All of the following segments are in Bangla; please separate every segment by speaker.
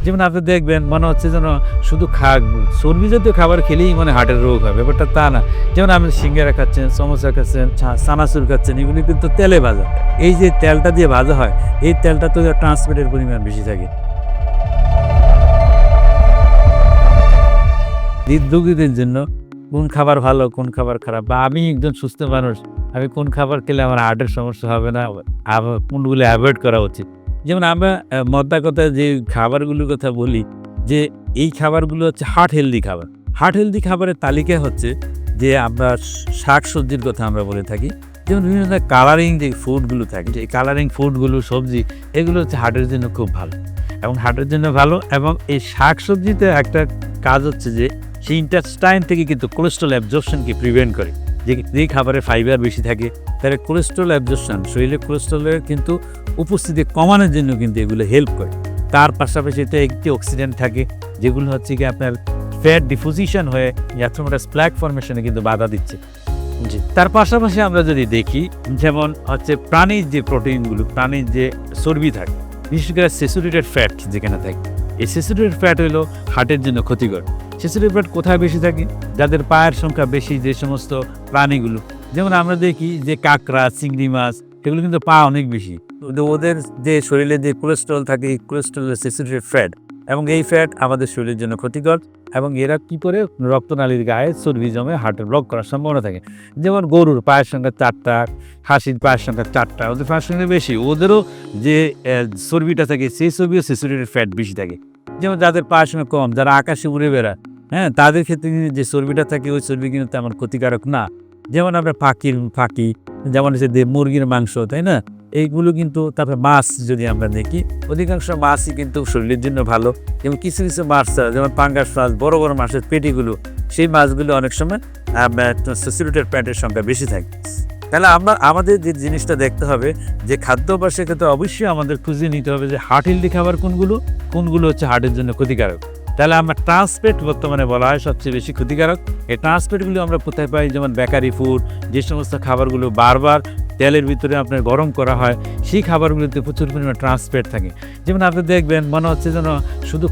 Speaker 1: যেমন আপনি দেখবেন মনে হচ্ছে যেন শুধু চর্বি জাতীয় খাবার খেলেই মানে হার্টের রোগ হয়, ব্যাপারটা তা না। যেমন আপনি সিঙ্গারা খাচ্ছেন, সমোসা খাচ্ছেন, চানাচুর খাচ্ছেন, এগুলি কিন্তু তেলে ভাজা। এই যে তেলটা দিয়ে ভাজা হয়, এই তেলটা তো ট্রান্সফ্যাটের পরিমাণ বেশি থাকে। হৃদরোগীদের জন্য কোন খাবার ভালো, কোন খাবার খারাপ, বা আমি একজন সুস্থ মানুষ, আমি কোন খাবার খেলে আমার হার্টের সমস্যা হবে না, আবার কোনগুলো অ্যাভয়েড করা উচিত। যেমন আমরা মোদ্দা কথা যে খাবারগুলোর কথা বলি, যে এই খাবারগুলো হচ্ছে হার্ট হেলদি খাবার। হার্ট হেলদি খাবারের তালিকা হচ্ছে যে আমরা শাকসবজির কথা আমরা বলে থাকি। যেমন বিভিন্ন কালারিং যে ফুডগুলো থাকে, এই কালারিং ফুডগুলো, সবজি, এগুলো হচ্ছে হার্টের জন্য খুব ভালো এবং হার্টের জন্য ভালো। এবং এই শাকসবজিতে একটা কাজ হচ্ছে যে সেই ইন্টেস্টাইন থেকে কিন্তু কোলেস্ট্রল অ্যাবজর্পশনকে প্রিভেন্ট করে। যে খাবারে ফাইবার বেশি থাকে তাহলে কোলেস্ট্রল অ্যাবজর্পশন, শরীরে কোলেস্ট্রলের কিন্তু উপস্থিতি কমানোর জন্য কিন্তু এগুলো হেল্প করে। তার পাশাপাশি এতে একটি অক্সিডেন্ট থাকে যেগুলো হচ্ছে কি আপনার ফ্যাট ডিপোজিশন হয়ে অ্যাথেরোমাটাস প্ল্যাক ফর্মেশনে কিন্তু বাধা দিচ্ছে। জি, তার পাশাপাশি আমরা যদি দেখি, যেমন হচ্ছে প্রাণীর যে প্রোটিনগুলো, প্রাণীর যে চর্বি থাকে, বিশেষ করে স্যাচুরেটেড ফ্যাট যেখানে থাকে, এই স্যাচুরেটেড ফ্যাট হলো হার্টের জন্য ক্ষতিকর। স্যাচুরেটেড ফ্যাট কোথায় বেশি থাকে? যাদের পায়ের সংখ্যা বেশি যে সমস্ত প্রাণীগুলো, যেমন আমরা দেখি যে কাঁকড়া, চিংড়ি মাছ, এগুলো কিন্তু পা অনেক বেশি। ওদের যে শরীরে যে কোলেস্ট্রল থাকে, এই কোলেস্ট্রল স্যাচুরেটেড ফ্যাট, এবং এই ফ্যাট আমাদের শরীরের জন্য ক্ষতিকর। এবং এরা কি করে রক্তনালীর গায়ে চর্বি জমে হার্টের ব্লক করার সম্ভাবনা থাকে। যেমন গরুর পায়ের সংখ্যা 4টা, খাসির পায়ের সংখ্যা 4টা, ওদের পায়ের সংখ্যা বেশি, ওদেরও যে চর্বিটা থাকে সেই চর্বিও স্যাচুরেটেড ফ্যাট বেশি থাকে। যেমন যাদের পায়ের সংখ্যা কম, যারা আকাশে উড়ে বেড়ায়, হ্যাঁ, তাদের ক্ষেত্রে যে চর্বিটা থাকে ওই চর্বি কিন্তু তেমন ক্ষতিকারক না। যেমন আমরা ফাঁকি, যেমন হচ্ছে মুরগির মাংস, তাই না, এইগুলো কিন্তু। তারপরে মাছ যদি আমরা দেখি, অধিকাংশ মাছই কিন্তু শরীরের জন্য ভালো। এবং কিছু কিছু মাছ, যেমন পাঙ্গাস মাছ, বড় বড় মাছের পেটিগুলো, সেই মাছগুলো অনেক সময় স্যাচুরেটেড ফ্যাটের সংখ্যা বেশি থাকে। তাহলে আমাদের যে জিনিসটা দেখতে হবে যে খাদ্যাভ্যাসের ক্ষেত্রে অবশ্যই আমাদের খুঁজে নিতে হবে যে হার্ট হেলদি খাবার কোনগুলো হচ্ছে হার্টের জন্য ক্ষতিকারক। তাহলে আমরা ট্রান্সফ্যাট বর্তমানে বলা হয় সবচেয়ে বেশি ক্ষতিকারক। এই ট্রান্সফ্যাটগুলো আমরা কোথায় পাই? যেমন বেকারি ফুড, যে সমস্ত খাবারগুলো বারবার তেলের ভিতরে আপনার গরম করা হয়, সেই খাবারগুলোতে প্রচুর পরিমাণে ট্রান্সফ্যাট থাকে। যেমন আপনি দেখবেন মনে হচ্ছে যেন শুধু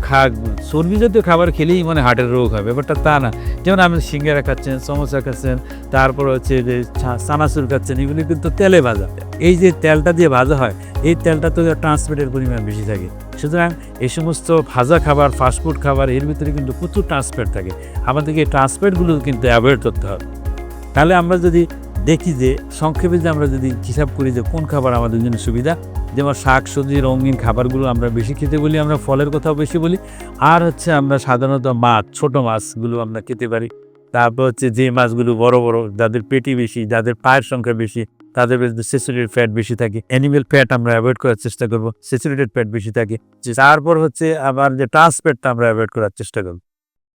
Speaker 1: চর্বি জাতীয় খাবার খেলেই মানে হার্টের রোগ হয়, ব্যাপারটা তা না। যেমন আপনি সিঙ্গারা খাচ্ছেন, সমোসা খাচ্ছেন, তারপর হচ্ছে যে চানাচুর খাচ্ছেন, এগুলি কিন্তু তেলে ভাজা। এই যে তেলটা দিয়ে ভাজা হয়, এই তেলটা তো ট্রান্সফ্যাটের পরিমাণ বেশি থাকে। সুতরাং এই সমস্ত ভাজা খাবার, ফাস্টফুড খাবার, এর ভিতরে কিন্তু প্রচুর ট্রান্সফ্যাট থাকে। আমাদেরকে এই ট্রান্সফ্যাটগুলো কিন্তু অ্যাভয়েড করতে হবে। তাহলে আমরা যদি দেখি যে সংক্ষেপে যে আমরা যদি হিসাব করি যে কোন খাবার আমাদের জন্য সুবিধা, যেমন শাক সবজি, রঙিন খাবারগুলো আমরা বেশি খেতে বলি, আমরা ফলের কথাও বেশি বলি। আর হচ্ছে আমরা সাধারণত মাছ, ছোট মাছগুলো আমরা খেতে পারি। তারপর হচ্ছে যে মাছগুলো বড় বড়, যাদের পেটি বেশি, যাদের পায়ের সংখ্যা বেশি, তাদের স্যাচুরেটেড ফ্যাট বেশি থাকে। অ্যানিমেল ফ্যাট আমরা অ্যাভয়েড করার চেষ্টা করব, স্যাচুরেটেড ফ্যাট বেশি থাকে। তারপর হচ্ছে আবার যে ট্রান্স ফ্যাটটা আমরা অ্যাভয়েড করার চেষ্টা করব।